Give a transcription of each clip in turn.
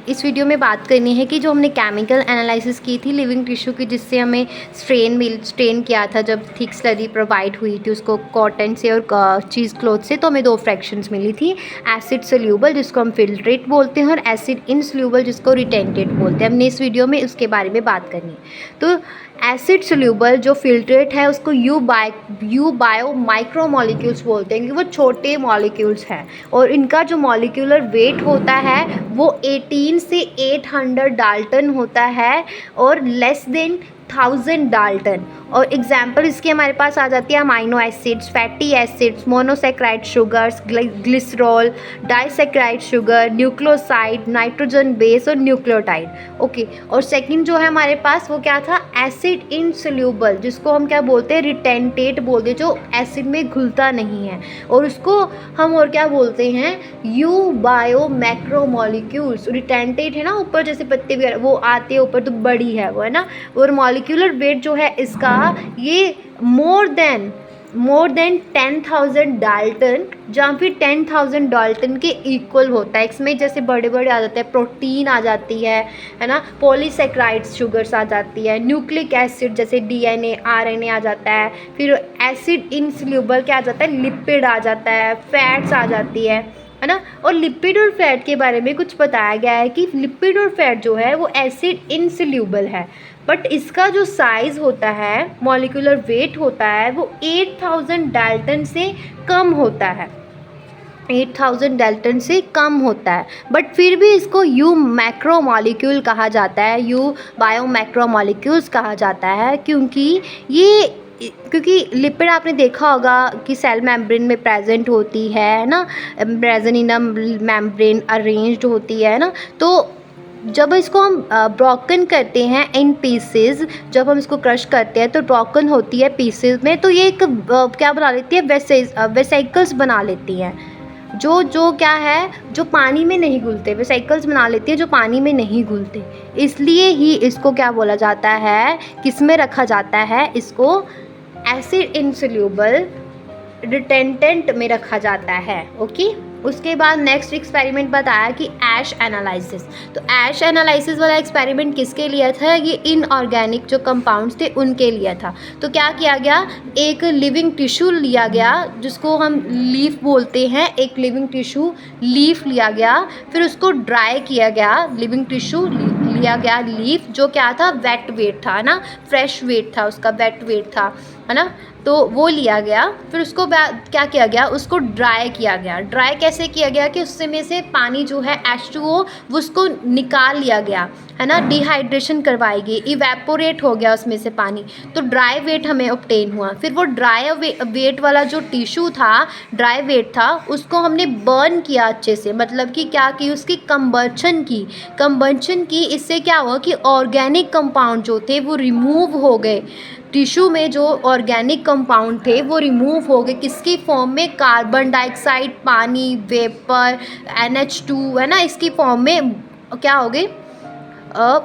इस वीडियो में बात करनी है कि जो हमने केमिकल एनालिसिस की थी लिविंग टिश्यू की, जिससे हमें स्ट्रेन किया था जब थिक स्लरी प्रोवाइड हुई थी उसको कॉटन से और चीज़ क्लॉथ से, तो हमें दो फ्रैक्शंस मिली थी, एसिड सोल्यूबल जिसको हम फिल्ट्रेट बोलते हैं और एसिड इनसोल्यूबल जिसको रिटेंटेट बोलते हैं। हमने इस वीडियो में उसके बारे में बात करनी है। तो एसिड सोल्यूबल जो फिल्ट्रेट है उसको यू बायो माइक्रो मॉलिक्यूल्स बोलते हैं, क्योंकि वो छोटे मॉलिक्यूल्स हैं और इनका जो मॉलिक्यूलर वेट होता है वो 18 से 800 डाल्टन होता है और लेस देन 1000 डाल्टन। और एग्जाम्पल इसकी हमारे पास आ जाती है amino acids, fatty acids, monosaccharide sugars, glycerol, disaccharide sugar, nucleoside, nitrogen base और न्यूक्लियोटाइड। ओके, और सेकंड जो है हमारे पास वो क्या था, एसिड इनसोल्यूबल जिसको हम क्या बोलते हैं, रिटेंटेट बोलते हैं, जो एसिड में घुलता नहीं है, और उसको हम और क्या बोलते हैं, यू बायो मैक्रोमोलिक्यूल्स। रिटेंटेट है ना, ऊपर जैसे पत्ते वगैरह वो आते हैं ऊपर, तो बड़ी है वो, है ना। और मॉलिक्यूलर वेट जो है इसका ये मोर देन 10,000 डाल्टन, जहाँ फिर 10,000 डाल्टन के इक्वल होता है। इसमें जैसे बड़े बड़े आ जाते हैं, प्रोटीन आ जाती है ना, पॉलीसेक्राइड्स शुगर्स आ जाती है, न्यूक्लिक एसिड जैसे डीएनए आरएनए आ जाता है, फिर एसिड इनसोल्यूबल क्या आ जाता है, लिपिड आ जाता है, फैट्स आ जाती है ना। और लिपिड और फैट के बारे में कुछ बताया गया है कि लिपिड और फैट जो है वो एसिड इनसोल्यूबल है, बट इसका जो साइज़ होता है, मॉलिक्यूलर वेट होता है, वो 8000 डाल्टन से कम होता है, 8000 डाल्टन से कम होता है। बट फिर भी इसको यू मैक्रो मॉलिक्यूल कहा जाता है, यू बायो मैक्रो मॉलिक्यूल्स कहा जाता है, क्योंकि लिपिड आपने देखा होगा कि सेल मेम्ब्रेन में प्रेजेंट होती है ना, present in a membrane arranged होती है ना। तो जब इसको हम ब्रोकन करते हैं इन पीसेस, जब हम इसको क्रश करते हैं तो ब्रोकन होती है पीसेस में, तो ये एक क्या बना लेती है, वेसिकल्स बना लेती हैं, जो क्या है, जो पानी में नहीं घुलते, वेसिकल्स बना लेती है जो पानी में नहीं घुलते। इसलिए ही इसको क्या बोला जाता है, किस में रखा जाता है, इसको एसिड इनसोल्यूबल रिटेंटेंट में रखा जाता है। ओके, उसके बाद नेक्स्ट एक्सपेरिमेंट बताया कि ऐश एनालिसिस। तो ऐश एनालिसिस वाला एक्सपेरिमेंट किसके लिए था, ये इनऑर्गेनिक जो कंपाउंड्स थे उनके लिए था। तो क्या किया गया, एक लिविंग टिश्यू लिया गया जिसको हम लीफ बोलते हैं, एक लिविंग टिश्यू लीफ लिया गया, फिर उसको ड्राई किया गया, लिविंग टिश्यू लिया गया लीफ, जो क्या था, वेट वेट था ना, फ्रेश वेट था उसका, वेट वेट था, है ना। तो वो लिया गया, फिर उसको क्या किया गया, उसको ड्राई किया गया। ड्राई कैसे किया गया कि उससे में से पानी जो है H2O वो उसको निकाल लिया गया, है ना, डिहाइड्रेशन करवाई गई, इवेपोरेट हो गया उसमें से पानी, तो ड्राई वेट हमें ऑब्टेन हुआ। फिर वो ड्राई वेट वाला जो टिश्यू था, ड्राई वेट था, उसको हमने बर्न किया अच्छे से, मतलब कि क्या की, उसकी कंबंशन की। इससे क्या हुआ कि ऑर्गेनिक कंपाउंड जो थे वो रिमूव हो गए, टिश्यू में जो ऑर्गेनिक कंपाउंड थे वो रिमूव हो गए, किसकी फॉर्म में, कार्बन डाइऑक्साइड, पानी, वेपर, NH2, है ना, इसकी फॉर्म में क्या हो गए,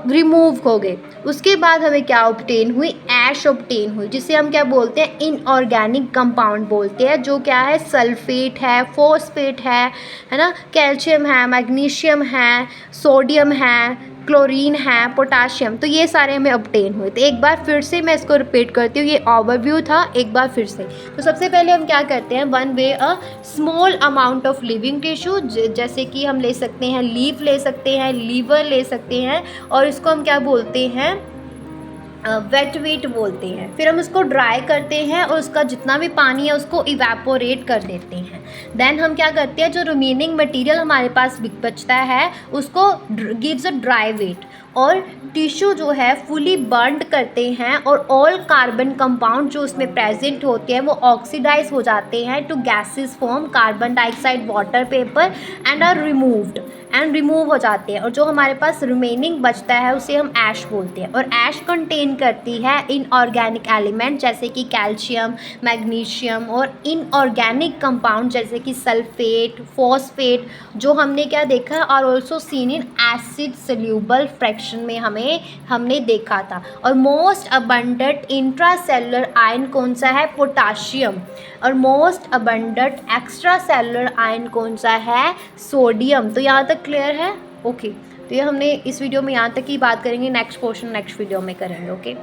रिमूव हो गए। उसके बाद हमें क्या ऑब्टेन हुई, ऐश ऑब्टेन हुई, जिसे हम क्या बोलते हैं, इनऑर्गेनिक कंपाउंड बोलते हैं, जो क्या है, सल्फेट है, फॉस्फेट है ना, कैल्शियम है, मैग्नीशियम है, सोडियम है, क्लोरीन है, पोटाशियम, तो ये सारे हमें ऑब्टेन हुए। तो एक बार फिर से मैं इसको रिपीट करती हूँ, ये ओवरव्यू था, एक बार फिर से। तो सबसे पहले हम क्या करते हैं, one way a small amount of living tissue, जैसे कि हम ले सकते हैं लीफ, ले सकते हैं लीवर, ले सकते हैं, और इसको हम क्या बोलते हैं, वेट वेट बोलते हैं। फिर हम उसको ड्राई करते हैं और उसका जितना भी पानी है उसको इवेपोरेट कर देते हैं। देन हम क्या करते हैं, जो रिमेनिंग मटेरियल हमारे पास बचता है उसको गिव्स अ ड्राई वेट, और टिश्यू जो है फुली बर्न्ड करते हैं, और ऑल कार्बन कंपाउंड जो उसमें प्रेजेंट होते हैं वो ऑक्सीडाइज हो जाते हैं to gases form, carbon dioxide, water, paper, and are remove हो जाते हैं, और जो हमारे पास रिमेनिंग बचता है उसे हम ऐश बोलते हैं। और ऐश कंटेन करती है इनऑर्गेनिक एलिमेंट जैसे कि कैल्शियम, मैग्नीशियम, और इनऑर्गेनिक कंपाउंड जैसे कि सल्फेट, फॉस्फेट, जो हमने क्या देखा है, और also seen in acid soluble fraction में हमने देखा था। और मोस्ट अबंडेंट इंट्रासेलुलर आयन कौन सा है, पोटाशियम, और most abundant extra cellular ion कौन सा है, सोडियम। तो यहाँ तक क्लियर है। ओके, तो ये हमने इस वीडियो में यहाँ तक ही बात करेंगे, नेक्स्ट क्वेश्चन नेक्स्ट वीडियो में करेंगे। ओके।